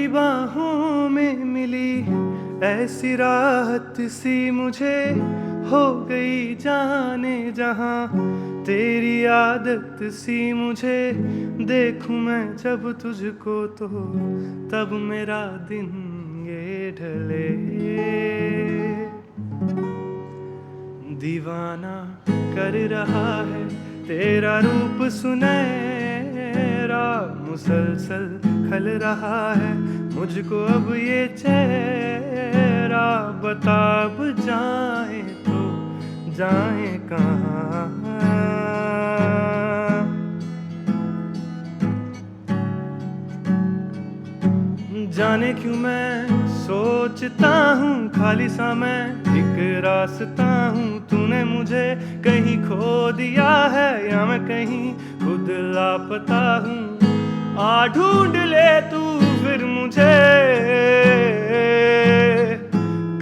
तेरी बाहों में मिली ऐसी राहत सी मुझे हो गई जाने जहां, तेरी आदत सी मुझे देखूं मैं जब तुझको तो तब मेरा दिन ये ढले। दीवाना कर रहा है तेरा रूप सुनहरा, मुसलसल खल रहा है मुझको अब ये चेहरा। बता अब जाए तो जाए कहाँ, जाने क्यों मैं सोचता हूँ खाली सा मैं एक रास्ता हूँ। तूने मुझे कहीं खो दिया है या मैं कहीं खुद लापता हूँ। आ ढूंढ ले तू फिर मुझे,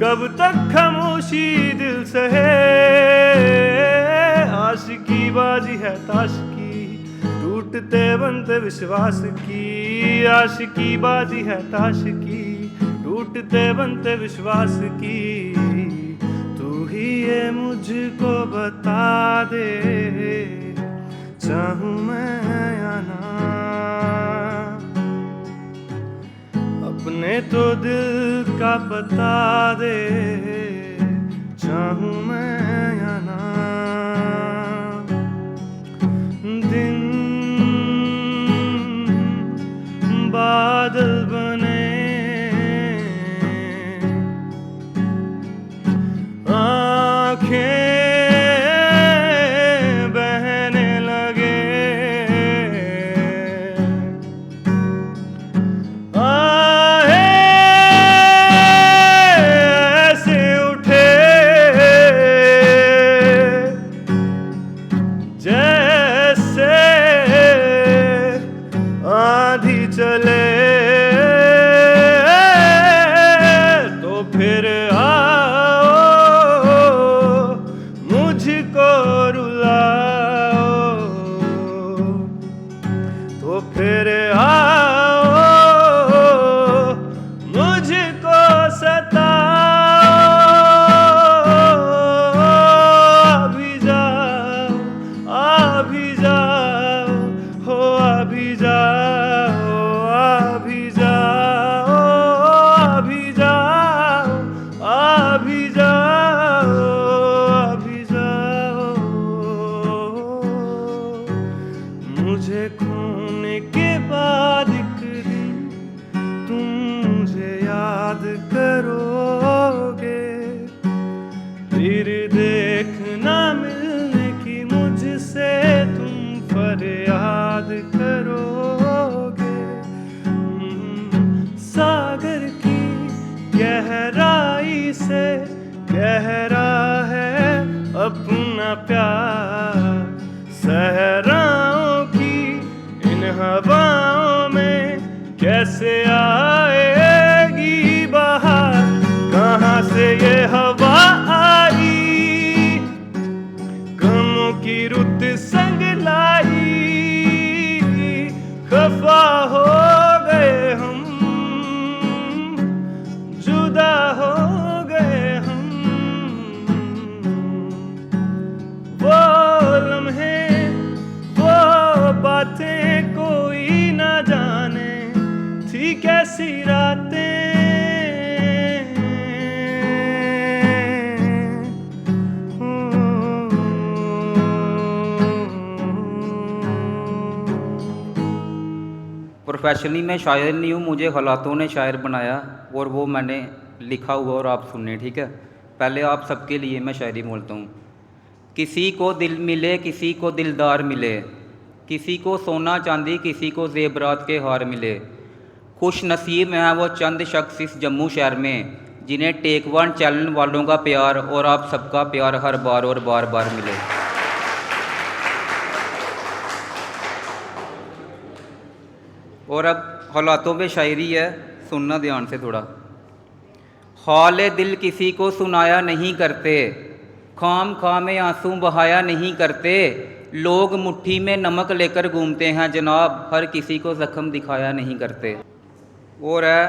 कब तक खामोशी दिल सहे। आशिकी बाजी है ताश की, टूटते बनते विश्वास की। आशिकी बाजी है ताश की, टूटते बनते विश्वास की। तू ही ये मुझको बता दे चाहूं मैं या ना, अपने तो दिल का बता दे चाहूं मैं या ना। दिन बादल बने, आँखें बहने लगे, आहे ऐसे उठे जैसे आंधी चले। तो फिर मुझको रुलाओ, तो फिर आओ मुझको सताओ। अभी जाओ, अभी जाओ, हो अभी जाओ, अभी जाओ, अभी जाओ, अभी जाओ, अभी जाओ। मुझे खोने के बाद एक दिन तुम मुझे याद करोगे, फिर देखना मिलने की मुझसे तुम फरियाद करोगे। सागर की गहराई से गहरा है अपना प्यार, सहराओं की इन हवाओं में कैसे आएगी बहार। कहाँ से ये हवा आई, गमों की रुत संग लाई। खफा हो गए हम, जुदा हो गए हम। वो लम्हे, वो बातें कोई ना जाने थी कैसी रातें। प्रोफेशनली मैं शायर नहीं हूँ, मुझे हालातों ने शायर बनाया और वो मैंने लिखा हुआ और आप सुनने, ठीक है। पहले आप सबके लिए मैं शायरी बोलता हूँ। किसी को दिल मिले, किसी को दिलदार मिले, किसी को सोना चांदी, किसी को ज़ेबरात के हार मिले। खुश नसीब हैं वो चंद शख्स इस जम्मू शहर में, जिन्हें टेक वन चैनल वालों का प्यार और आप सबका प्यार हर बार और बार बार मिले। और अब हालातों पे शायरी है, सुनना ध्यान से थोड़ा। हाल दिल किसी को सुनाया नहीं करते, खाम खा में आंसू बहाया नहीं करते। लोग मुट्ठी में नमक लेकर घूमते हैं जनाब, हर किसी को ज़ख्म दिखाया नहीं करते। और है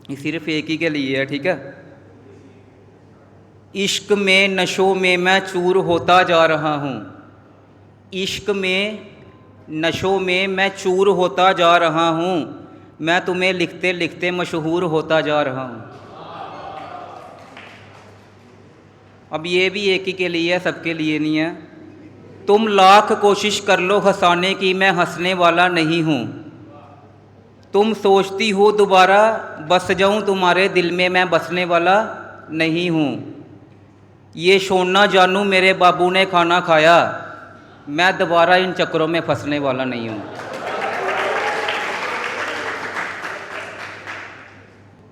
ये सिर्फ एक ही के लिए है, ठीक है। इश्क में नशों में मैं चूर होता जा रहा हूँ, इश्क में नशों में मैं चूर होता जा रहा हूँ, मैं तुम्हें लिखते लिखते मशहूर होता जा रहा हूँ। अब ये भी एक ही के लिए है, सबके लिए नहीं है। तुम लाख कोशिश कर लो हंसाने की, मैं हंसने वाला नहीं हूँ। तुम सोचती हो दोबारा बस जाऊँ तुम्हारे दिल में, मैं बसने वाला नहीं हूँ। ये सोना जानू मेरे बाबू ने खाना खाया, मैं दोबारा इन चक्करों में फंसने वाला नहीं हूँ।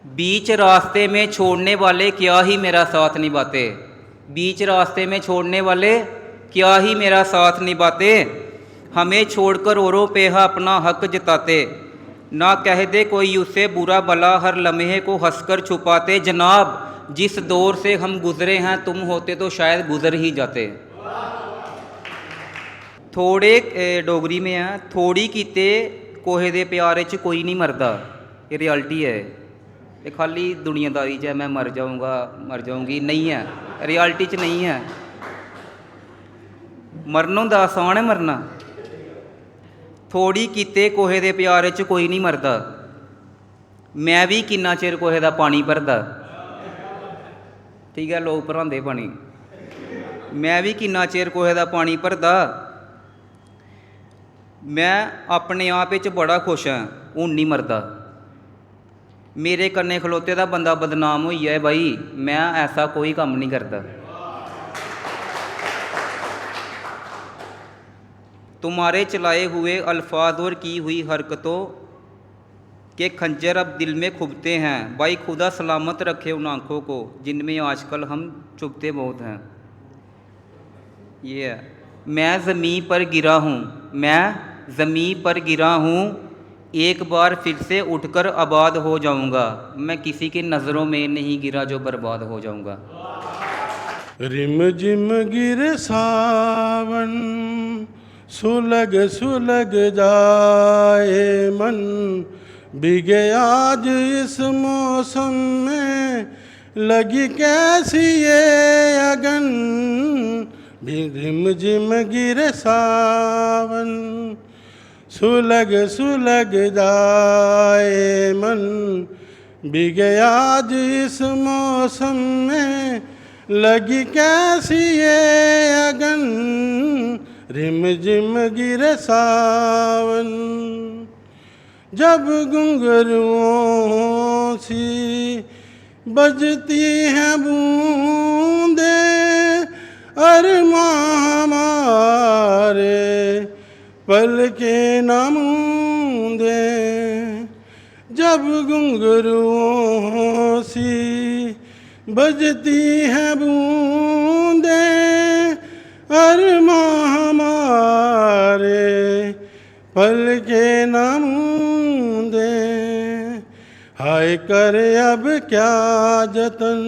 बीच रास्ते में छोड़ने वाले क्या ही मेरा साथ निभाते, बीच रास्ते में छोड़ने वाले क्या ही मेरा साथ निभाते। हमें छोड़कर औरों पे अपना हक जताते, ना कह दे कोई उससे बुरा भला, हर लम्हे को हंसकर छुपाते। जनाब जिस दौर से हम गुजरे हैं, तुम होते तो शायद गुजर ही जाते। थोड़े डोगरी में है, थोड़ी कीते कोहे दे प्यारे च कोई नहीं मरदा। ये रियलिटी है, ये खाली दुनियादारी च है, मैं मर जाऊँगा मर जाऊँगी, नहीं है, रियलिटी च नहीं है। मरनों दा आसान है मरना। थोड़ी कीते कोहे दे प्यारे च कोई नहीं मरदा, मैं भी किन्ना चिर कोहे दा पानी भरदा, ठीक है, लोग भरांदे पानी, मैं भी किन्ना चिर कोहे दा पानी भरदा। मैं अपने आप च बड़ा खुश हाँ, हूँ नहीं मरदा। मेरे कन्ने खलोते दा बंदा बदनाम होई है भाई, मैं ऐसा कोई काम नहीं करता। तुम्हारे चलाए हुए अल्फाज और की हुई हरकतों के खंजर अब दिल में खुबते हैं। भाई खुदा सलामत रखे उन आँखों को जिनमें आजकल हम चुभते बहुत हैं। ये है, मैं ज़मीं पर गिरा हूँ, मैं ज़मीं पर गिरा हूँ, एक बार फिर से उठकर आबाद हो जाऊँगा। मैं किसी की नज़रों में नहीं गिरा जो बर्बाद हो जाऊँगा। रिम जिम गिर सावन, सुलग सुलग जाए मन, भीगे आज इस मौसम में, लगी कैसी ये अगन। रिम जिम गिर सावन, सुलग सुलग जाए मन, भीगे आज इस मौसम में, लगी कैसी ये अगन। रिम जिम गिरे सावन, जब घुंघरुओं सी बजती हैं बूंदे, अरमां हमारे पल के न मूंदे। जब घुंघरुओं सी बजती हैं बूंदे, अरमां हमारे पल के न मूंदे। हाय करे अब क्या जतन,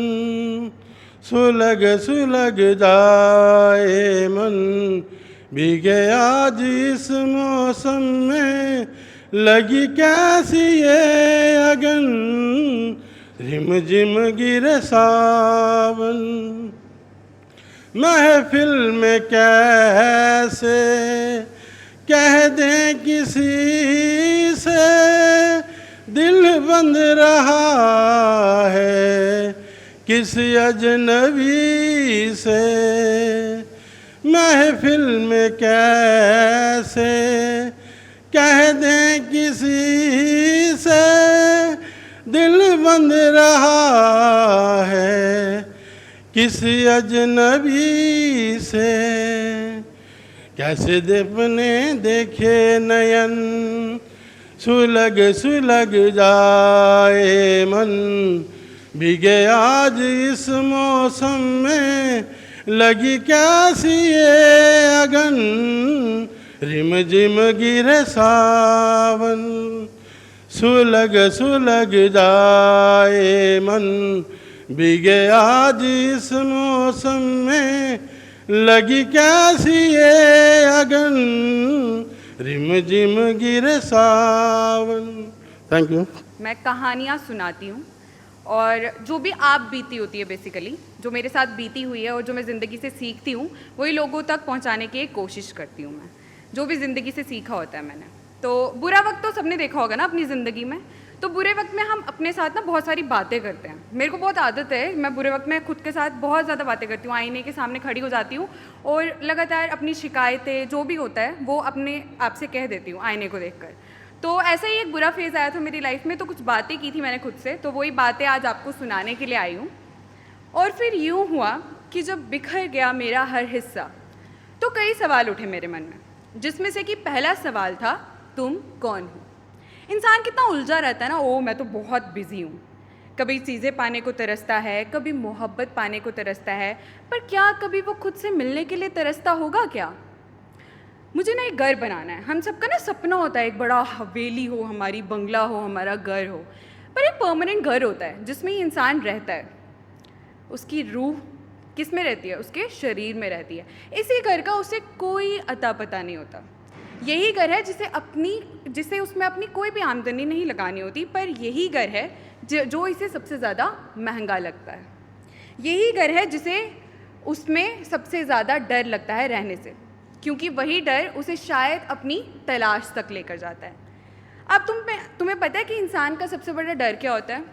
सुलग सुलग जाए मन, भीगे आज इस मौसम में, लगी कैसी ये अगन। रिम जिम गिरे सावन, महफिल में कैसे कह दें किसी से, दिल बंद रहा है किसी अजनबी से। महफिल में कैसे कह दें किसी से, दिल बंद रहा है किसी अजनबी से। कैसे अपने देखे नयन, सुलग सुलग जाए मन, भीगे आज इस मौसम में, लगी कैसी ये अगन। रिम जिम गिरे सावन, सुलग सुलग जाए मन, भीगे आज इस मौसम में, लगी कैसी ये अगन। रिम जिम गिरे सावन। Thank you. मैं कहानियाँ सुनाती हूँ और जो भी आप बीती होती है बेसिकली, जो मेरे साथ बीती हुई है और जो मैं ज़िंदगी से सीखती हूँ, वही लोगों तक पहुँचाने की कोशिश करती हूँ मैं, जो भी ज़िंदगी से सीखा होता है मैंने। तो बुरा वक्त तो सबने देखा होगा ना अपनी ज़िंदगी में, तो बुरे वक्त में हम अपने साथ ना बहुत सारी बातें करते हैं। मेरे को बहुत आदत है, मैं बुरे वक्त में खुद के साथ बहुत ज़्यादा बातें करती हूँ, आईने के सामने खड़ी हो जाती हूँ और लगातार अपनी शिकायतें जो भी होता है वो अपने आप से कह देती हूँ आईने को देखकर। तो ऐसा ही एक बुरा फेज़ आया था मेरी लाइफ में, तो कुछ बातें की थी मैंने खुद से, तो वही बातें आज आपको सुनाने के लिए आई हूँ। और फिर यूँ हुआ कि जब बिखर गया मेरा हर हिस्सा, तो कई सवाल उठे मेरे मन में, जिसमें से कि पहला सवाल था, तुम कौन हो? इंसान कितना उलझा रहता है ना, ओ मैं तो बहुत बिजी हूँ। कभी चीज़ें पाने को तरसता है, कभी मोहब्बत पाने को तरसता है, पर क्या कभी वो खुद से मिलने के लिए तरसता होगा क्या? मुझे ना एक घर बनाना है। हम सबका ना सपना होता है एक बड़ा हवेली हो हमारी, बंगला हो हमारा, घर हो, पर एक परमानेंट घर होता है जिसमें ही इंसान रहता है। उसकी रूह किस में रहती है? उसके शरीर में रहती है। इसी घर का उसे कोई अता पता नहीं होता। यही घर है जिसे उसमें अपनी कोई भी आमदनी नहीं लगानी होती, पर यही घर है जो इसे सबसे ज़्यादा महंगा लगता है। यही घर है जिसे उसमें सबसे ज़्यादा डर लगता है रहने से, क्योंकि वही डर उसे शायद अपनी तलाश तक लेकर जाता है। अब तुम्हें पता है कि इंसान का सबसे बड़ा डर क्या होता है?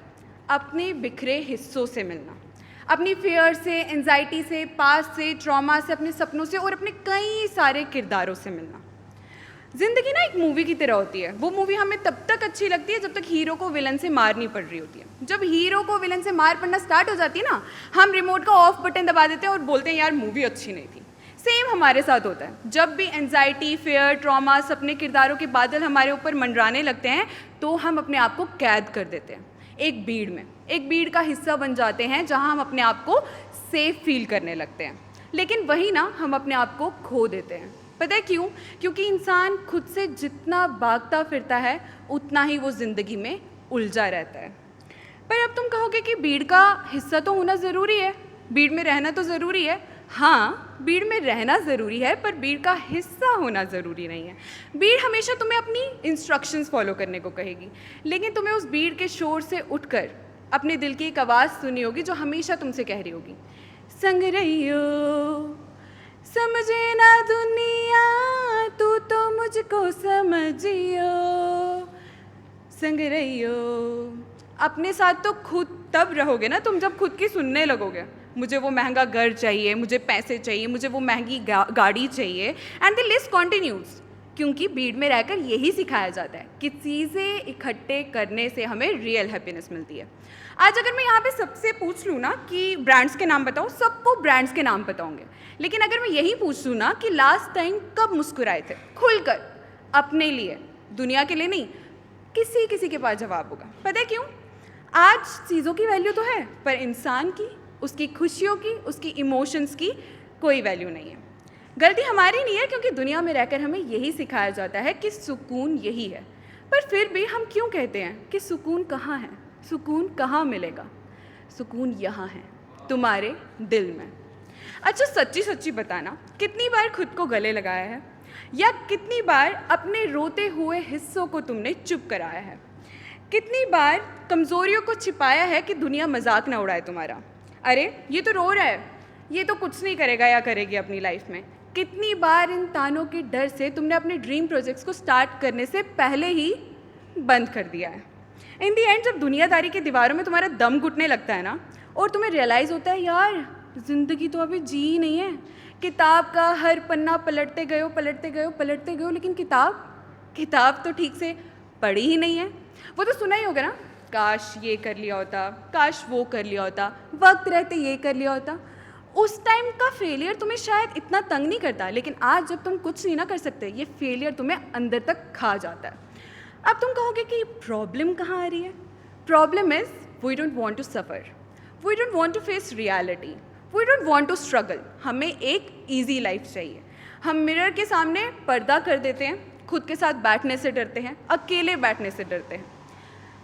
अपने बिखरे हिस्सों से मिलना, अपनी फियर से, एंजाइटी से, पास्ट से, ट्रॉमा से, अपने सपनों से और अपने कई सारे किरदारों से मिलना। ज़िंदगी ना एक मूवी की तरह होती है। वो मूवी हमें तब तक अच्छी लगती है जब तक हीरो को विलन से मार नहीं पड़ रही होती है। जब हीरो को विलन से मार पड़ना स्टार्ट हो जाती है ना, हम रिमोट का ऑफ बटन दबा देते हैं और बोलते हैं यार मूवी अच्छी नहीं थी। सेम हमारे साथ होता है। जब भी एंजाइटी, फेयर, ट्रॉमा, सपने, किरदारों के बादल हमारे ऊपर मंडराने लगते हैं, तो हम अपने आप को कैद कर देते हैं एक भीड़ में, एक भीड़ का हिस्सा बन जाते हैं जहां हम अपने आप को सेफ फील करने लगते हैं। लेकिन वही ना, हम अपने आप को खो देते हैं। पता है क्यों? क्योंकि इंसान खुद से जितना भागता फिरता है, उतना ही वो ज़िंदगी में उलझा रहता है। पर अब तुम कहोगे कि भीड़ का हिस्सा तो होना ज़रूरी है, भीड़ में रहना तो ज़रूरी है। हाँ, भीड़ में रहना ज़रूरी है, पर भीड़ का हिस्सा होना ज़रूरी नहीं है। भीड़ हमेशा तुम्हें अपनी इंस्ट्रक्शंस फॉलो करने को कहेगी, लेकिन तुम्हें उस भीड़ के शोर से उठकर अपने दिल की एक आवाज़ सुनी होगी जो हमेशा तुमसे कह रही होगी, संग रहियो, समझे ना दुनिया, तू तो मुझको समझियो, संग रहियो। अपने साथ तो खुद तब रहोगे ना तुम जब खुद की सुनने लगोगे। मुझे वो महंगा घर चाहिए, मुझे पैसे चाहिए, मुझे वो महंगी गाड़ी चाहिए, एंड द लिस्ट कंटिन्यूज। क्योंकि भीड़ में रहकर यही सिखाया जाता है कि चीज़ें इकट्ठे करने से हमें रियल हैप्पीनेस मिलती है। आज अगर मैं यहाँ पे सबसे पूछ लूँ ना कि ब्रांड्स के नाम बताओ, सबको ब्रांड्स के नाम पता होंगे। लेकिन अगर मैं यही पूछ लूँ ना कि लास्ट टाइम कब मुस्कुराए थे खुलकर, अपने लिए, दुनिया के लिए नहीं, किसी के पास जवाब होगा। पता है क्यों? आज चीज़ों की वैल्यू तो है, पर इंसान की, उसकी खुशियों की, उसकी इमोशंस की कोई वैल्यू नहीं है। गलती हमारी नहीं है, क्योंकि दुनिया में रहकर हमें यही सिखाया जाता है कि सुकून यही है। पर फिर भी हम क्यों कहते हैं कि सुकून कहाँ है? सुकून कहाँ मिलेगा? सुकून यहाँ है, तुम्हारे दिल में। अच्छा सच्ची सच्ची बताना, कितनी बार खुद को गले लगाया है, या कितनी बार अपने रोते हुए हिस्सों को तुमने चुप कराया है? कितनी बार कमज़ोरियों को छिपाया है कि दुनिया मजाक ना उड़ाए तुम्हारा? अरे ये तो रो रहा है, ये तो कुछ नहीं करेगा या करेगी अपनी लाइफ में। कितनी बार इन तानों के डर से तुमने अपने ड्रीम प्रोजेक्ट्स को स्टार्ट करने से पहले ही बंद कर दिया है? इन दी एंड जब दुनियादारी की दीवारों में तुम्हारा दम घुटने लगता है ना, और तुम्हें रियलाइज़ होता है यार ज़िंदगी तो अभी जी ही नहीं है। किताब का हर पन्ना पलटते गए, लेकिन किताब तो ठीक से पढ़ी ही नहीं है। वो तो सुना ही होगा ना, काश ये कर लिया होता, काश वो कर लिया होता, वक्त रहते ये कर लिया होता। उस टाइम का फेलियर तुम्हें शायद इतना तंग नहीं करता, लेकिन आज जब तुम कुछ नहीं ना कर सकते, ये फेलियर तुम्हें अंदर तक खा जाता है। अब तुम कहोगे कि प्रॉब्लम कहाँ आ रही है? Problem is we don't want to suffer, we don't want to face reality, we don't want to struggle. हमें एक ईजी लाइफ चाहिए। हम मिरर के सामने पर्दा कर देते हैं, खुद के साथ बैठने से डरते हैं, अकेले बैठने से डरते हैं।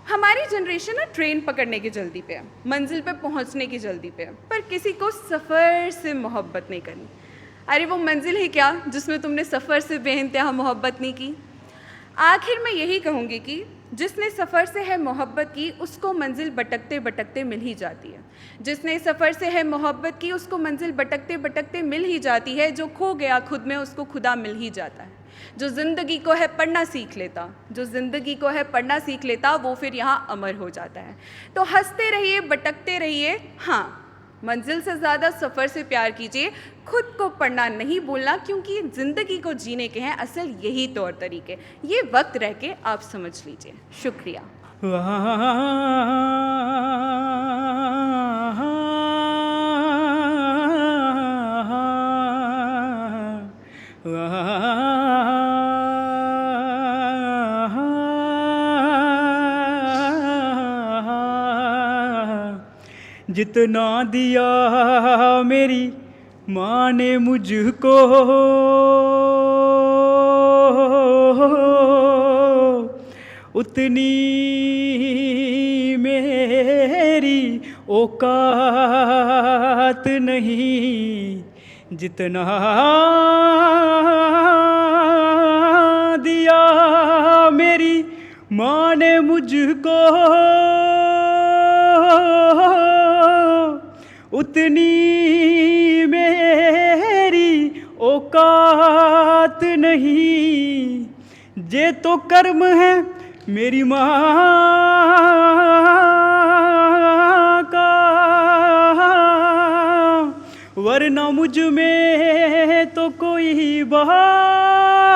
हमारी जनरेशन ना ट्रेन पकड़ने की जल्दी पे है, मंजिल पे पहुंचने की जल्दी पे है, पर किसी को सफ़र से मोहब्बत नहीं करनी। अरे वो मंजिल ही क्या जिसमें तुमने सफ़र से बेइंतहा मोहब्बत नहीं की। आखिर मैं यही कहूँगी कि जिसने सफ़र से है मोहब्बत की उसको मंजिल भटकते भटकते मिल ही जाती है। जिसने सफ़र से है मोहब्बत की उसको मंजिल भटकते भटकते मिल ही जाती है। जो खो गया खुद में उसको खुदा मिल ही जाता है। जो ज़िंदगी को है पढ़ना सीख लेता, जो ज़िंदगी को है पढ़ना सीख लेता, वो फिर यहाँ अमर हो जाता है। तो हंसते रहिए, भटकते रहिए, हाँ मंजिल से ज़्यादा सफ़र से प्यार कीजिए। खुद को पढ़ना नहीं भूलना, क्योंकि ज़िंदगी को जीने के हैं असल यही तौर तरीके। ये वक्त रह के आप समझ लीजिए। शुक्रिया। जितना दिया मेरी माँ ने मुझको, उतनी मेरी औकात नहीं। जितना दिया मेरी माँ ने मुझको, उतनी मेरी औकात नहीं। जे तो कर्म है मेरी माँ का, वरना मुझ में तो कोई बात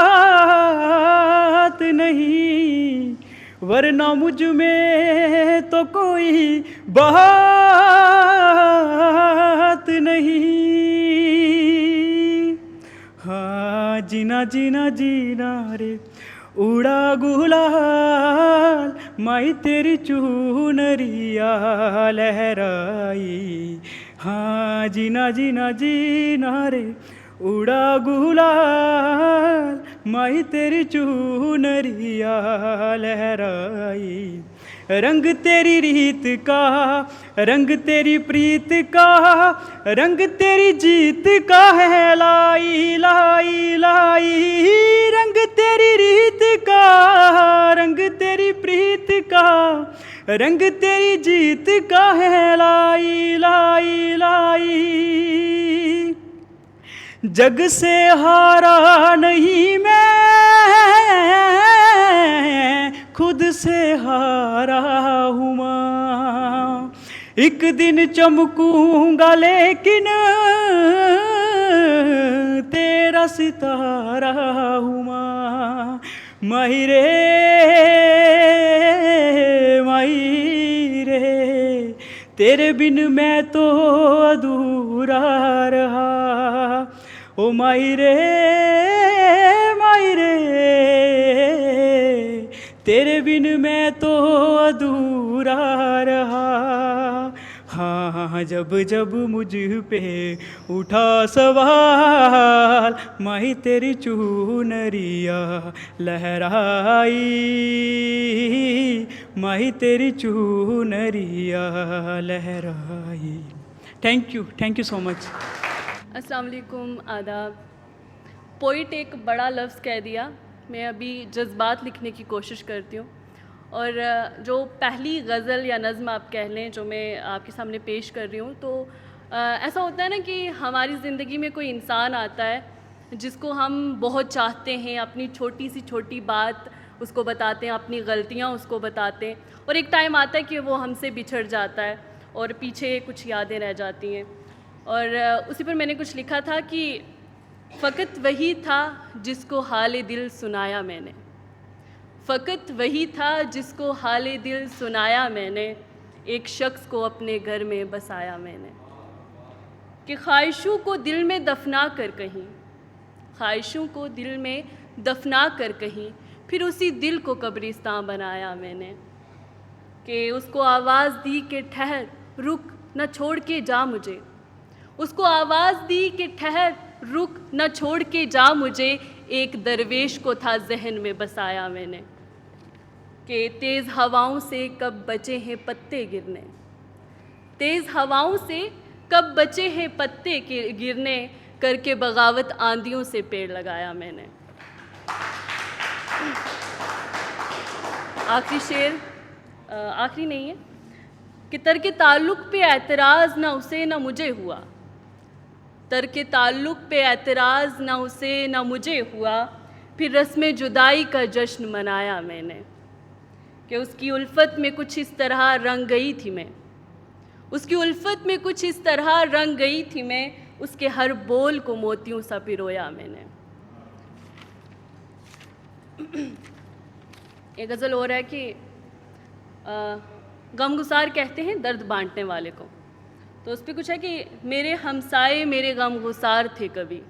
नहीं, वरना मुझ में तो कोई बात नहीं। हाँ जीना जीना जीना रे उड़ा गुलाल, माई तेरी चुनरिया लहराई। हाँ जीना जीना जीना रे उड़ा गुलाल, माई तेरी चुनरिया लहराई। रंग तेरी रीत का, रंग तेरी प्रीत का, रंग तेरी जीत का है लाई लाई लाई। रंग तेरी रीत का, रंग तेरी प्रीत का, रंग तेरी जीत का है लाई लाई लाई। जग से हारा नहीं मैं, खुद से हारा हूँ माँ। एक दिन चमकूंगा लेकिन तेरा सितारा हूँ माँ। माही रे माही रे, तेरे बिन मैं तो अधूरा रहा। ओ माही रे तेरे बिन मैं तो अधूरा रहा। हाँ जब जब मुझ पे उठा सवाल, माही तेरी चुनरिया लहराई, माही तेरी चुनरिया लहराई। Thank you so much. अस्सलाम वालेकुम, आदाब। पोइट एक बड़ा लफ्ज़ कह दिया। मैं अभी जज्बात लिखने की कोशिश करती हूँ, और जो पहली गज़ल या नज़्म आप कह लें जो मैं आपके सामने पेश कर रही हूँ, तो ऐसा होता है ना कि हमारी ज़िंदगी में कोई इंसान आता है जिसको हम बहुत चाहते हैं, अपनी छोटी सी छोटी बात उसको बताते हैं, अपनी गलतियाँ उसको बताते हैं, और एक टाइम आता है कि वो हमसे बिछड़ जाता है और पीछे कुछ यादें रह जाती हैं। और उसी पर मैंने कुछ लिखा था कि फ़कत वही था जिसको हाले दिल सुनाया मैंने, फ़कत वही था जिसको हाले दिल सुनाया मैंने, एक शख्स को अपने घर में बसाया मैंने। कि ख्वाहिशों को दिल में दफना कर कहीं, ख्वाहिशों को दिल में दफना कर कहीं, फिर उसी दिल को कब्रिस्तान बनाया मैंने। कि उसको आवाज़ दी कि ठहर रुक न छोड़ के जा मुझे, उसको आवाज़ दी कि ठहर रुक न छोड़ के जा मुझे, एक दरवेश को था जहन में बसाया मैंने। कि तेज़ हवाओं से कब बचे हैं पत्ते गिरने, तेज़ हवाओं से कब बचे हैं पत्ते गिरने, करके बगावत आंधियों से पेड़ लगाया मैंने। आखिरी शेर आखिरी नहीं है कि तर्क ताल्लुक़ पे एतराज़ ना उसे ना मुझे हुआ, तर्क ताल्लुक़ पे एतराज़ ना उसे ना मुझे हुआ, फिर रस्म जुदाई का जश्न मनाया मैंने कि उसकी उल्फत में कुछ इस तरह रंग गई थी मैं, उसकी उल्फत में कुछ इस तरह रंग गई थी मैं, उसके हर बोल को मोतियों सा पिरोया मैंने। एक गज़ल और है कि गमगुसार कहते हैं दर्द बांटने वाले को, तो उस पर कुछ है कि मेरे हमसाए मेरे गमगुसार थे कभी,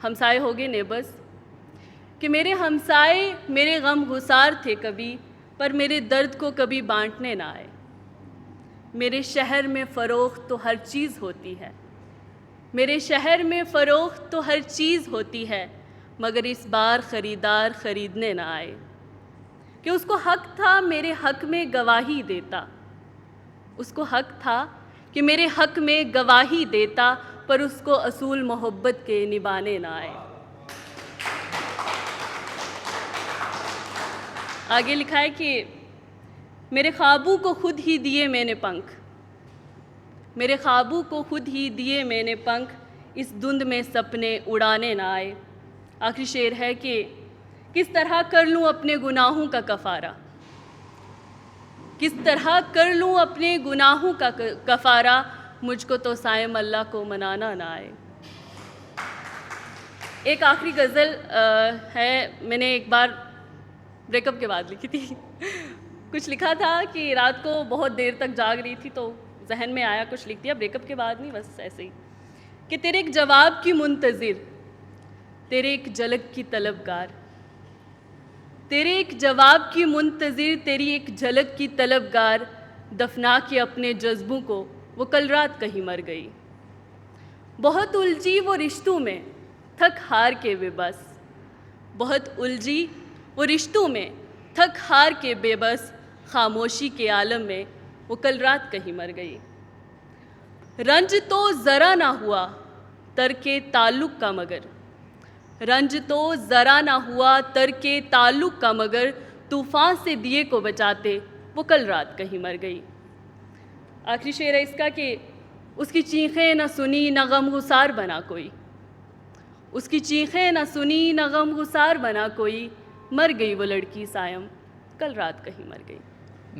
हमसाए हो गए नेबर्स, कि मेरे हमसाए मेरे गमगुसार थे कभी, पर मेरे दर्द को कभी बांटने ना आए। मेरे शहर में फ़रोख्त तो हर चीज़ होती है, मेरे शहर में फ़रोख्त तो हर चीज़ होती है, मगर इस बार ख़रीदार ख़रीदने ना आए। कि उसको हक़ था मेरे हक़ में गवाही देता, उसको हक़ था कि मेरे हक़ में गवाही देता, पर उसको असूल मोहब्बत के निभाने ना आए। आगे लिखा है कि मेरे ख्वाबों को खुद ही दिए मैंने पंख, मेरे ख्वाबों को खुद ही दिए मैंने पंख, इस धुंध में सपने उड़ाने ना आए। आखिरी शेर है कि किस तरह कर लूँ अपने गुनाहों का कफ़ारा, किस तरह कर लूँ अपने गुनाहों का कफ़ारा, मुझको तो सायम अल्लाह को मनाना ना आए। एक आखिरी गज़ल है, मैंने एक बार ब्रेकअप के बाद लिखी थी। कुछ लिखा था कि रात को बहुत देर तक जाग रही थी तो जहन में आया, कुछ लिख दिया, ब्रेकअप के बाद नहीं, बस ऐसे ही कि तेरे एक जवाब की मुंतज़िर, तेरे एक झलक की तलबगार, तेरे एक जवाब की मुंतज़िर, तेरी एक झलक की तलबगार, दफना के अपने जज्बों को वो कल रात कहीं मर गई। बहुत उलझी वो रिश्तों में थक हार के बेबस, बहुत उलझी वो रिश्तों में थक हार के बेबस, खामोशी के आलम में वो कल रात कहीं मर गई। रंज तो ज़रा ना हुआ तर्के ताल्लुक़ का मगर, रंज तो ज़रा ना हुआ तर्के ताल्लुक़ का मगर, तूफ़ान से दिए को बचाते वो कल रात कहीं मर गई। आखिरी शेर है इसका कि उसकी चीखें न सुनी न गमगुसार बना कोई, उसकी चीखें न सुनी न गमगुसार बना कोई, मर गई वो लड़की सायम कल रात कहीं मर गई।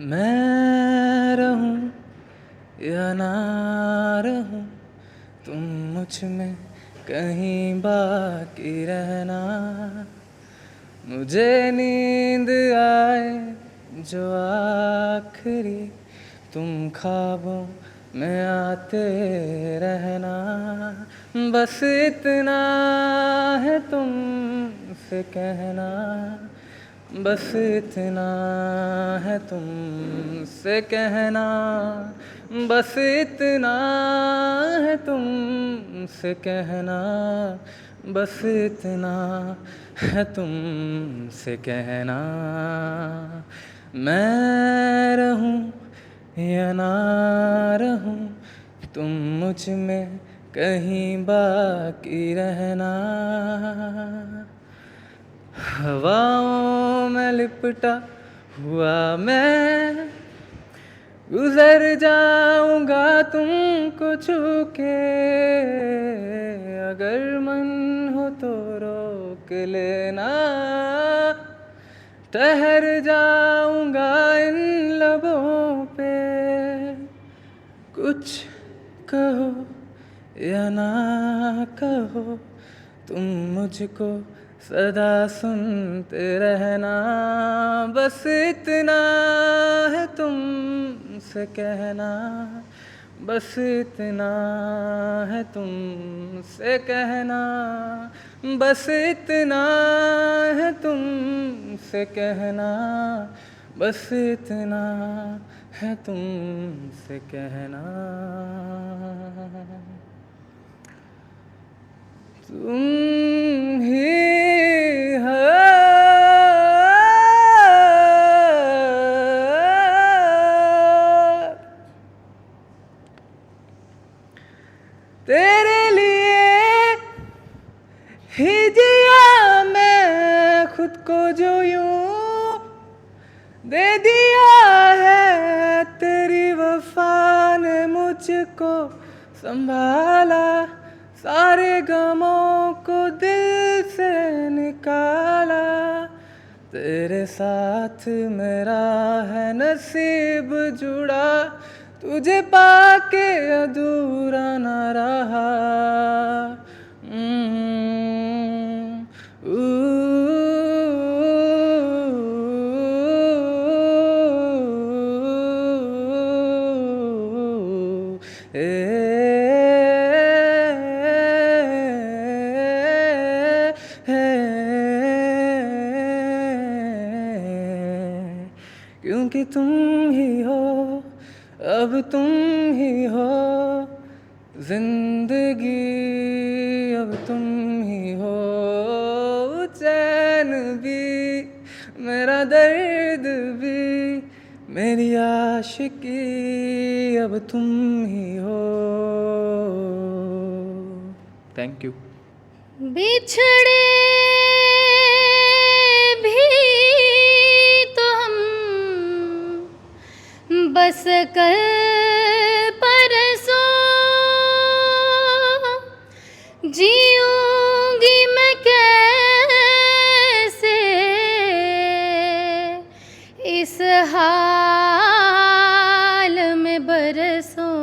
मैं रहूं या ना रहूं, तुम मुझ में कहीं बाकी रहना, मुझे नींद आए जो आखिरी, तुम ख्वाबों में आते रहना, बस इतना है तुमसे कहना, बस इतना है तुमसे कहना, बस इतना है तुमसे कहना, बस इतना है तुमसे कहना। मैं रहूं या ना रहूं, तुम मुझ में कहीं बाकी रहना, हवाओं में लिपटा हुआ मैं गुजर जाऊंगा तुमको छू के, अगर मन हो तो रोक लेना, ठहर जाऊंगा इन लबों पे, कुछ कहो या ना कहो, तुम मुझको सदा सुनते रहना, बस इतना है तुमसे कहना, बस इतना है तुमसे कहना, बस इतना है तुमसे कहना, बस इतना है तुमसे कहना। तुम ही हो तेरे लिए ही जिया मैं खुद को जो यूं दे दिया है तेरी वफा ने मुझको संभाला, सारे गमों को दिल से निकाला। तेरे साथ मेरा है नसीब जुड़ा, तुझे पाके अधूरा न रहा। क्योंकि तुम ही हो, अब तुम ही हो जिंदगी, अब तुम ही हो चैन भी, मेरा दर्द भी, मेरी आशिकी, अब तुम ही हो। Thank you. बिछड़े भी तो हम बस कल परसों, जीऊंगी मैं कैसे इस हाल में बरसों।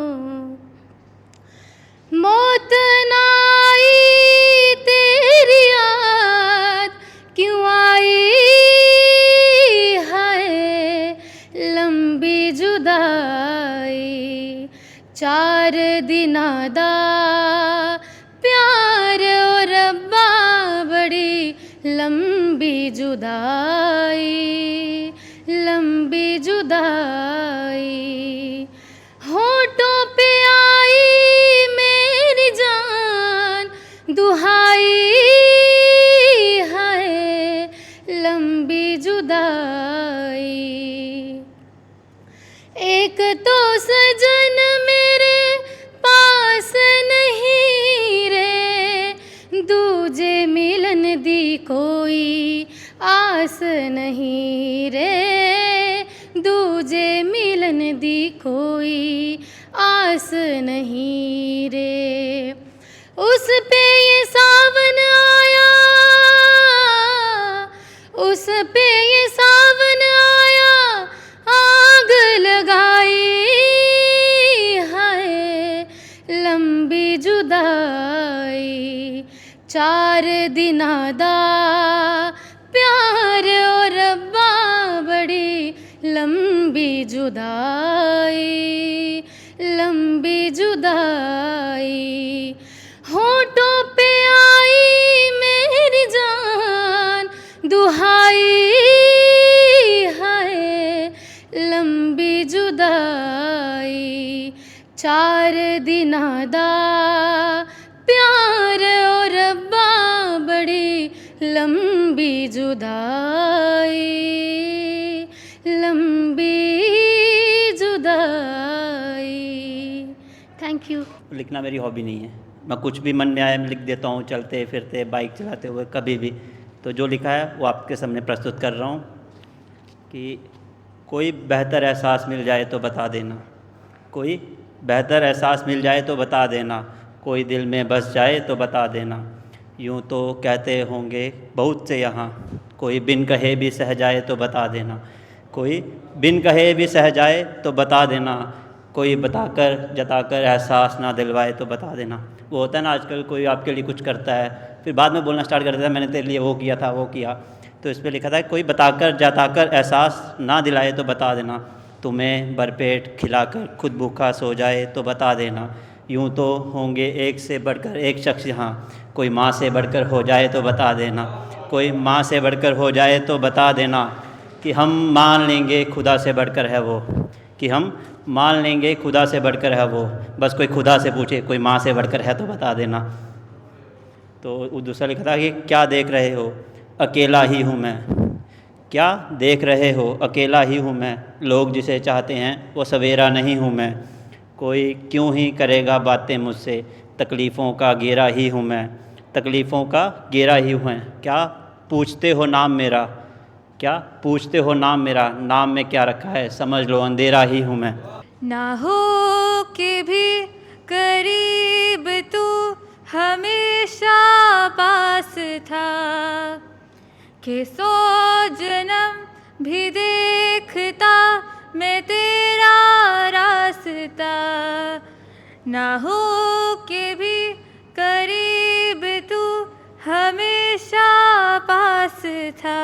मौत ना आई तेरी याद क्यों आई है, लंबी जुदाई 4 दिना दा प्यार और रब्बा, बड़ी लंबी जुदाई, लंबी जुदाई। होठों पे आई मेरी जान दुहाई है, लंबी जुदाई। एक तो सजन मेरे पास नहीं रे, दूजे मिलन दी कोई आस नहीं रे, दूजे मिलन दी कोई आस नहीं रे। उस पे ये सावन आया, उस पे ये सावन आया, आग लगाई है, लंबी जुदाई। 4 दिना दा प्यार और रब्बा, बड़ी लंबी जुदाई, लंबी जुदाई। होठों पे आई मेरी जान दुहाई है, लंबी जुदाई। 4 दिना दा प्यार और रब्बा, बड़ी लंबी जुदाई, लंबी जुदाई। Thank you. लिखना मेरी हॉबी नहीं है, मैं कुछ भी मन में आया मैं लिख देता हूँ, चलते फिरते बाइक चलाते हुए कभी भी। तो जो लिखा है वो आपके सामने प्रस्तुत कर रहा हूँ कि कोई बेहतर एहसास मिल जाए तो बता देना, कोई बेहतर एहसास मिल जाए तो बता देना, कोई दिल में बस जाए तो बता देना। यूँ तो कहते होंगे बहुत से यहाँ, कोई बिन कहे भी सह जाए तो बता देना, कोई बिन कहे भी सह जाए तो बता देना, कोई बताकर जताकर एहसास ना दिलवाए तो बता देना। वो होता है ना आजकल कोई आपके लिए कुछ करता है फिर बाद में बोलना स्टार्ट कर देता है मैंने तेरे लिए वो किया था वो किया। तो इस पर लिखा था कोई बताकर जताकर एहसास ना दिलाए तो बता देना, तुम्हें भरपेट खिलाकर खुद भूखा सो जाए तो बता देना। यूँ तो होंगे एक से बढ़कर एक शख्स यहाँ, कोई माँ से बढ़कर हो जाए तो बता देना, कोई माँ से बढ़कर हो जाए तो बता देना, कि हम मान लेंगे खुदा से बढ़कर है वो, कि हम मान लेंगे खुदा से बढ़कर है वो, बस कोई खुदा से पूछे कोई माँ से बढ़कर है तो बता देना। तो दूसरा लिखा था कि क्या देख रहे हो अकेला ही हूँ मैं, क्या देख रहे हो अकेला ही हूँ मैं, लोग जिसे चाहते हैं वो सवेरा नहीं हूँ मैं, कोई क्यों ही करेगा बातें मुझसे, तकलीफ़ों का घेरा ही हूँ मैं, तकलीफ़ों का घेरा ही हूँ मैं। क्या पूछते हो नाम मेरा, क्या पूछते हो नाम मेरा, नाम में क्या रखा है, समझ लो अंधेरा ही हूँ मैं। ना हो के भी करीब तू हमेशा पास था, कि 100 जन्म भी देखता मैं तेरा रास्ता। ना हो के भी करीब तू हमेशा पास था,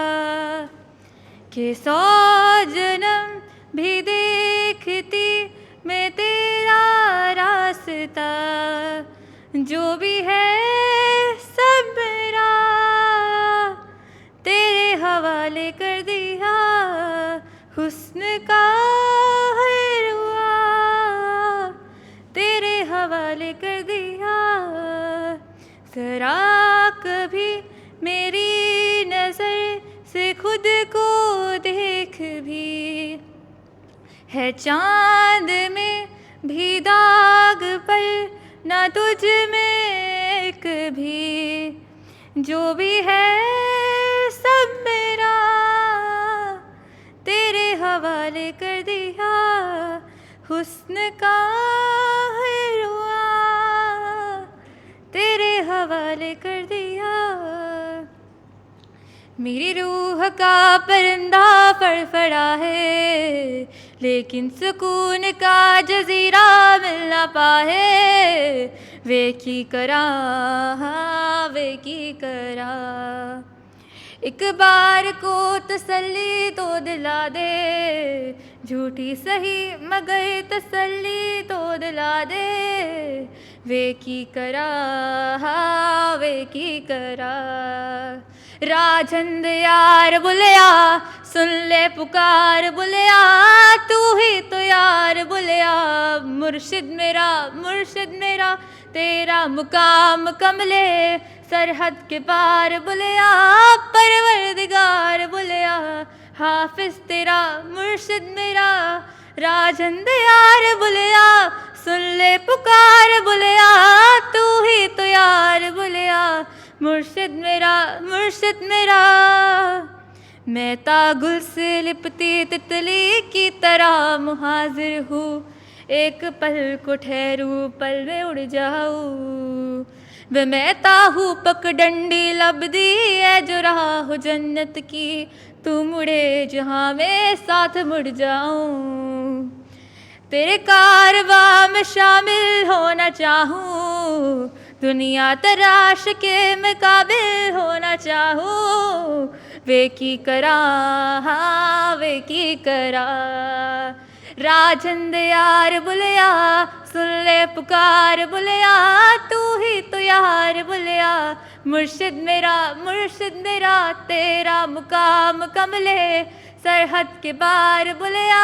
कि 100 जन्म भी देखती मैं तेरा रास्ता। जो भी है सब मेरा तेरे हवाले कर दिया, हुस्न का हर हुआ तेरे हवाले कर दिया। जरा कभी मेरी नज़र से खुद को देख भी, है चांद में भी दाग पर ना तुझ में कभी। जो भी है सब मेरा तेरे हवाले कर दिया, हुस्न का हर हुआ तेरे हवाले कर दिया। मेरी रूह का परिंदा फड़फड़ा है, लेकिन सुकून का जजीरा मिल ना पाए। वे की करा, वे की करा। एक बार को तसल्ली तो दिला दे, झूठी सही मगर तसल्ली तो दिला दे। वे की करा, वे की करा। राजंद यार बुलिया, सुन ले पुकार बुलिया, तू ही तो यार बुलिया। मुर्शिद मेरा तेरा मुकाम कमले सरहद के पार बुलिया। परवरदिगार बुलिया, हाफिज तेरा मुर्शिद मेरा। राजंद यार बुलिया, सुन ले पुकार बुलिया, तू ही तो यार बुलिया। मुर्शिद मेरा। मैं तागुल से लिपटी तितली की तरह मुहाजिर हूँ, एक पल को ठहरूँ पल में उड़ जाऊँ। वे मैं ताहू पगडंडी लबदी है जो रहा हो जन्नत की, तू मुड़े जहाँ मैं साथ मुड़ जाऊँ। तेरे कारवां में शामिल होना चाहूँ, दुनिया तराश के मैं काबिल होना चाहूँ। वे की करा, वे की करा। राजंद यार बुलिया, सुन ले पुकार बुलिया, तू ही तो यार बुलिया। मुर्शिद मेरा तेरा मुकाम कमले सरहद के पार बुलिया।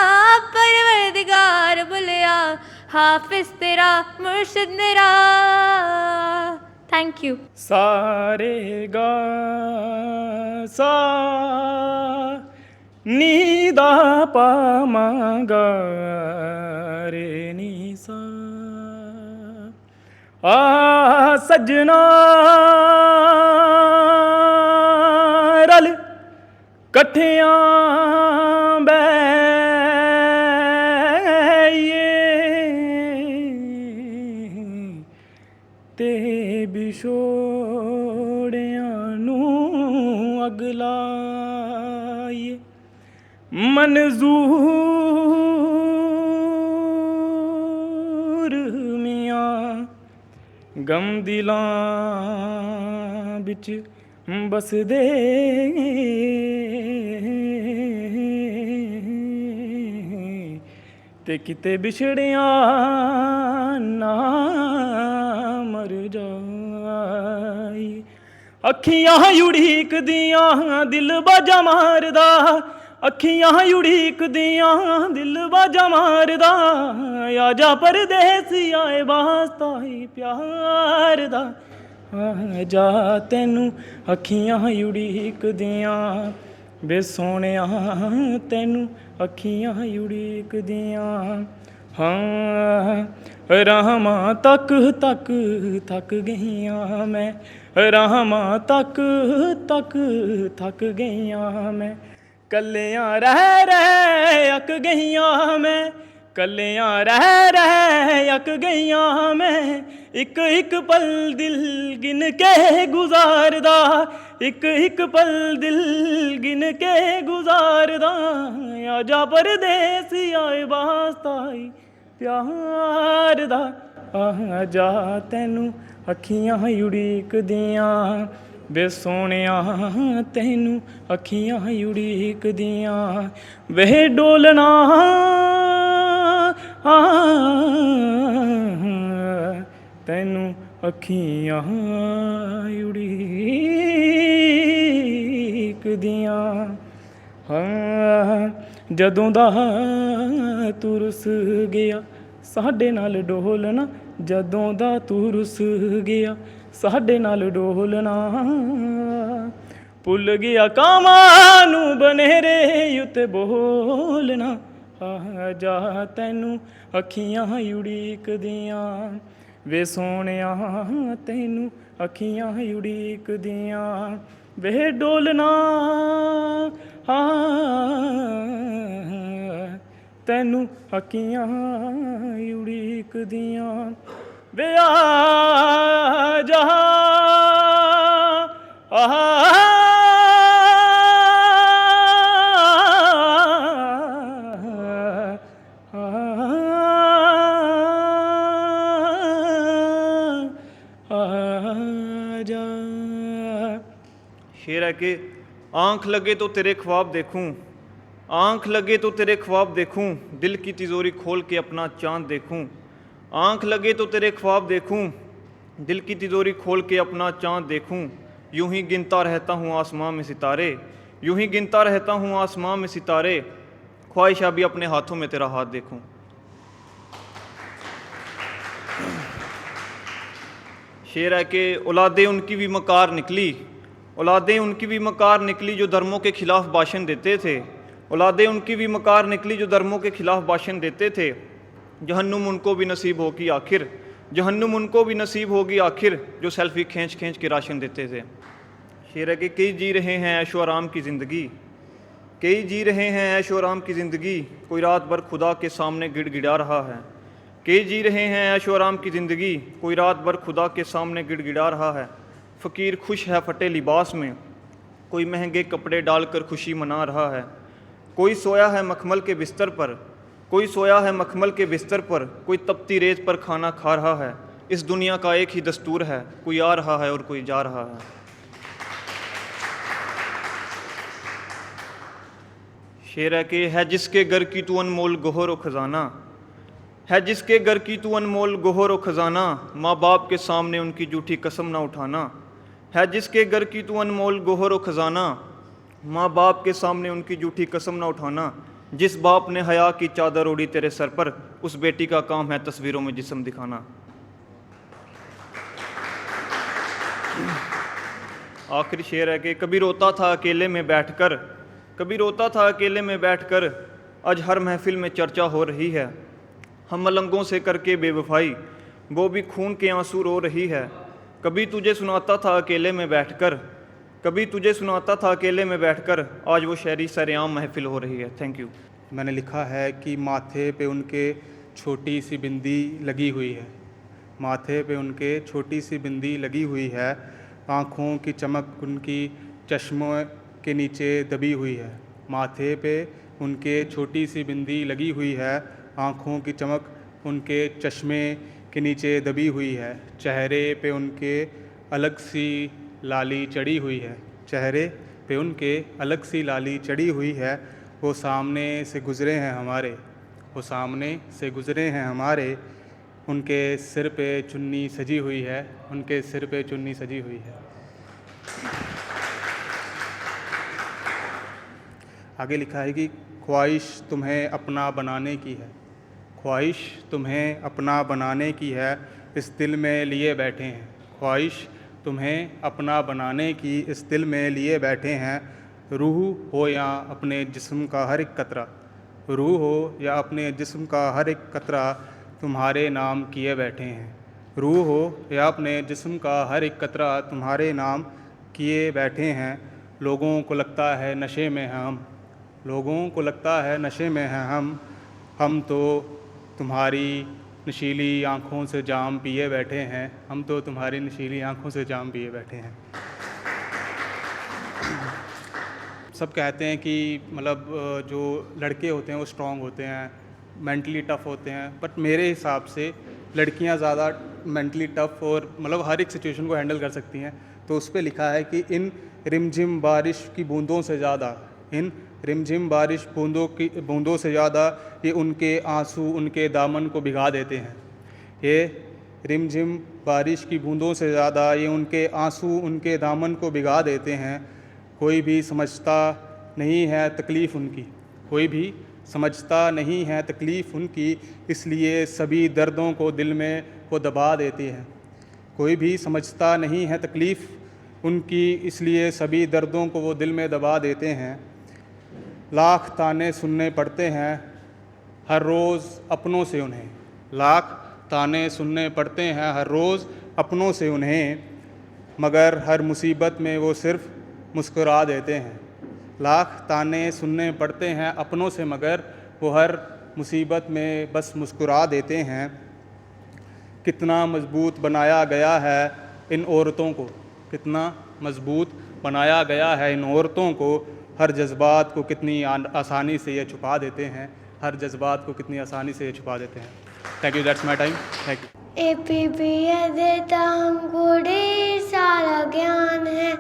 परवरदिगार बुलिया, हाफिज तेरा मुर्शिद मेरा। Thank you. सारे गा सा नीदा पामा गा रे नी सा। आ सजना रल कठियां ते बिछोड़ियां नूं अगलाए। मंजूर मियां गम दिलां बिच बसदे ते किते बिछड़ियां ना मर जाई। अखियां उड़ीक दियां दिल बाजा मारदा, अखियां उड़ीक दियां दिल बाजा मारदा। आजा परदेसी आए वास्ता ही प्यार दा, आजा तैनू अखियां उड़ीक दियां बे सोहणिया तैनू अखियां उड़ीक दियां। हाँ राहमां तक तक थक गईयां मैं, राहमां तक तक थक गईयां मैं। कल्लियां रह अक गईयां मैं, कल्लियां रह अक गईयां मैं, एक एक पल दिल गिन के गुजारदा, एक एक पल दिल गिन के गुजारदा, आजा परदेसी आए वास्ताई प्यार दा, आजा तैनू अखियां उड़ीक दियां, वे सोनिया तैनू अखियां उड़ीक दियां, वे डोलना तैनू अखियां उड़ीक दियां। हाँ जदों दा तू रुस गया साडे नाल डोलना, जदों दा तू रुस गया साडे नाल डोलना, भुल गया कामां बनेरे उत्ते बोलना, आजा तैनू अखियां उड़ीक दियां, वे सोनिया तैनू अखियां उड़ीक दियां, वे डोलना तैनू अखियां उड़ीक दियां, वे आजा शेर है कि आँख लगे तो तेरे ख्वाब देखूं, आँख लगे तो तेरे ख्वाब देखूं, दिल की तिजोरी खोल के अपना चांद देखूं, आँख लगे तो तेरे ख्वाब देखूं, दिल की तिजोरी खोल के अपना चांद देखूं, यूं ही गिनता रहता हूँ आसमां में सितारे, यूं ही गिनता रहता हूँ आसमां में सितारे, ख्वाहिश अभी अपने हाथों में तेरा हाथ देखूं। शेर है कि औलादे उनकी भी मकार निकली, औलादें उनकी भी मकार निकली जो धर्मों के खिलाफ भाषण देते थे, औलादें उनकी भी मकार निकली जो धर्मों के खिलाफ भाषण देते थे, जहन्नुम उनको भी नसीब होगी आखिर, जहन्नुम उनको भी नसीब होगी आखिर, जो सेल्फी खींच खींच के राशन देते थे। शेर है कि कई जी रहे हैं ऐशो आराम की ज़िंदगी, कई जी रहे हैं ऐशो आराम की ज़िंदगी, कोई रात भर खुदा के सामने गिड़गिड़ा रहा है, कई जी रहे हैं ऐशो आराम की ज़िंदगी, कोई रात भर खुदा के सामने गिड़गिड़ा रहा है, फ़कीर खुश है फटे लिबास में, कोई महंगे कपड़े डालकर खुशी मना रहा है, कोई सोया है मखमल के बिस्तर पर, कोई सोया है मखमल के बिस्तर पर, कोई तपती रेत पर खाना खा रहा है, इस दुनिया का एक ही दस्तूर है, कोई आ रहा है और कोई जा रहा है। शेर है कि है जिसके घर की तू अनमोल गोहर व खजाना, है जिसके घर की तू अनमोल गोहर व खजाना, माँ बाप के सामने उनकी झूठी कसम ना उठाना, है जिसके घर की तू अनमोल गोहर व खजाना, माँ बाप के सामने उनकी झूठी कसम ना उठाना, जिस बाप ने हया की चादर ओढ़ी तेरे सर पर, उस बेटी का काम है तस्वीरों में जिस्म दिखाना। आखिरी शेर है कि कभी रोता था अकेले में बैठकर, कभी रोता था अकेले में बैठकर, आज हर महफिल में चर्चा हो रही है, हम मलंगों से करके बेवफाई, वो भी खून के आंसू रो रही है, कभी तुझे सुनाता था अकेले में बैठकर, कभी तुझे सुनाता था अकेले में बैठकर, आज वो शायरी सरेआम महफिल हो रही है। Thank you. मैंने लिखा है कि माथे पे उनके छोटी सी बिंदी लगी हुई है, माथे पे उनके छोटी सी बिंदी लगी हुई है, आँखों की चमक उनकी चश्मों के नीचे दबी हुई है, माथे पे उनके छोटी सी बिंदी लगी हुई है, आँखों की चमक उनके चश्मे के नीचे दबी हुई है, चेहरे पे उनके अलग सी लाली चढ़ी हुई है, चेहरे पे उनके अलग सी लाली चढ़ी हुई है, वो सामने से गुज़रे हैं हमारे, वो सामने से गुज़रे हैं हमारे, उनके सिर पे चुन्नी सजी हुई है, उनके सिर पे चुन्नी सजी हुई है। आगे लिखा है कि ख्वाहिश तुम्हें अपना बनाने की है, ख्वाहिश तुम्हें अपना बनाने की है, इस दिल में लिए बैठे हैं, ख्वाहिश तुम्हें अपना बनाने की इस दिल में लिए बैठे हैं, रूह हो या अपने जिस्म का हर एक कतरा, रूह हो या अपने जिस्म का हर एक कतरा तुम्हारे नाम किए बैठे हैं, रूह हो या अपने जिस्म का हर एक कतरा तुम्हारे नाम किए बैठे हैं, लोगों को लगता है नशे में हैं हम, लोगों को लगता है नशे में हैं हम तो तुम्हारी नशीली आँखों से जाम पिए बैठे हैं, हम तो तुम्हारी नशीली आँखों से जाम पिए बैठे हैं। सब कहते हैं कि मतलब जो लड़के होते हैं वो स्ट्रांग होते हैं, मेंटली टफ़ होते हैं, बट मेरे हिसाब से लड़कियां ज़्यादा मेंटली टफ़ और मतलब हर एक सिचुएशन को हैंडल कर सकती हैं। तो उस पे लिखा है कि इन रिमझिम बारिश की बूंदों से ज़्यादा, इन रिमझिम बारिश बूंदों से ज़्यादा ये उनके आंसू उनके दामन को भिगा देते हैं। ये रिमझिम बारिश की बूंदों से ज़्यादा ये उनके आंसू उनके दामन को भिगा देते हैं। कोई भी समझता नहीं है तकलीफ़ उनकी, कोई भी समझता नहीं है तकलीफ़ उनकी, इसलिए सभी दर्दों को दिल में वो दबा देते हैं। कोई भी समझता नहीं है तकलीफ़ उनकी, इसलिए सभी दर्दों को वो दिल में दबा देते हैं। लाख ताने सुनने पड़ते हैं हर रोज़ अपनों से उन्हें, लाख ताने सुनने पड़ते हैं हर रोज़ अपनों से उन्हें, मगर हर मुसीबत में वो सिर्फ़ मुस्कुरा देते हैं। लाख ताने सुनने पड़ते हैं अपनों से, मगर वो हर मुसीबत में बस मुस्कुरा देते हैं। कितना मजबूत बनाया गया है इन औरतों को, कितना मजबूत बनाया गया है इन औरतों को, हर जज्बात को कितनी आसानी से ये छुपा देते हैं, हर जज्बात को कितनी आसानी से ये छुपा देते हैं। Thank you, that's my time, thank you. APPS देता हमको ढेर सारा ज्ञान है,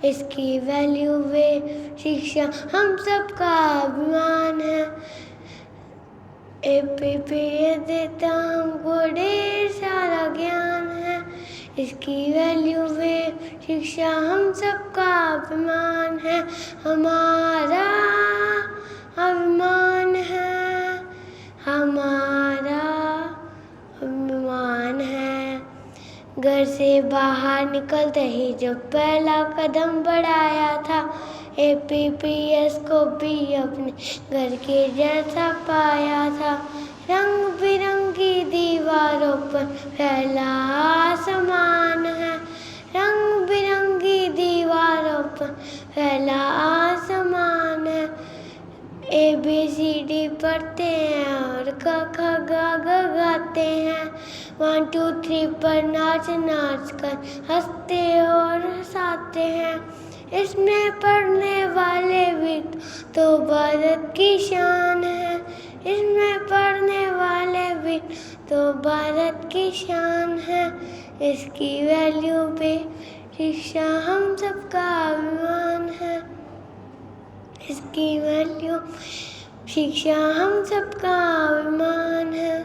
इसकी वैल्यू वे शिक्षा हम सबका अभिमान है। APPS देता हमको ढेर सारा ज्ञान है, इसकी वैल्यू वे शिक्षा हम सबका अभिमान है। हमारा अभिमान है, हमारा अभिमान है। घर से बाहर निकलते ही जो पहला कदम बढ़ाया था, APPS को भी अपने घर के जैसा पाया था। रंग बिरंगी दीवारों पर फैला आसमान है, रंग बिरंगी दीवारों पर फैला आसमान है। ABCD पढ़ते हैं और क ख ग घ गाते हैं। 1 2 3 पर नाच नाच कर हंसते और हंसाते हैं। इसमें पढ़ने वाले भी तो भारत की शान है, इसमें पढ़ने वाले भी तो भारत की शान है। इसकी वैल्यू पे शिक्षा हम सबका अभिमान है, इसकी वैल्यू शिक्षा हम सबका अभिमान है।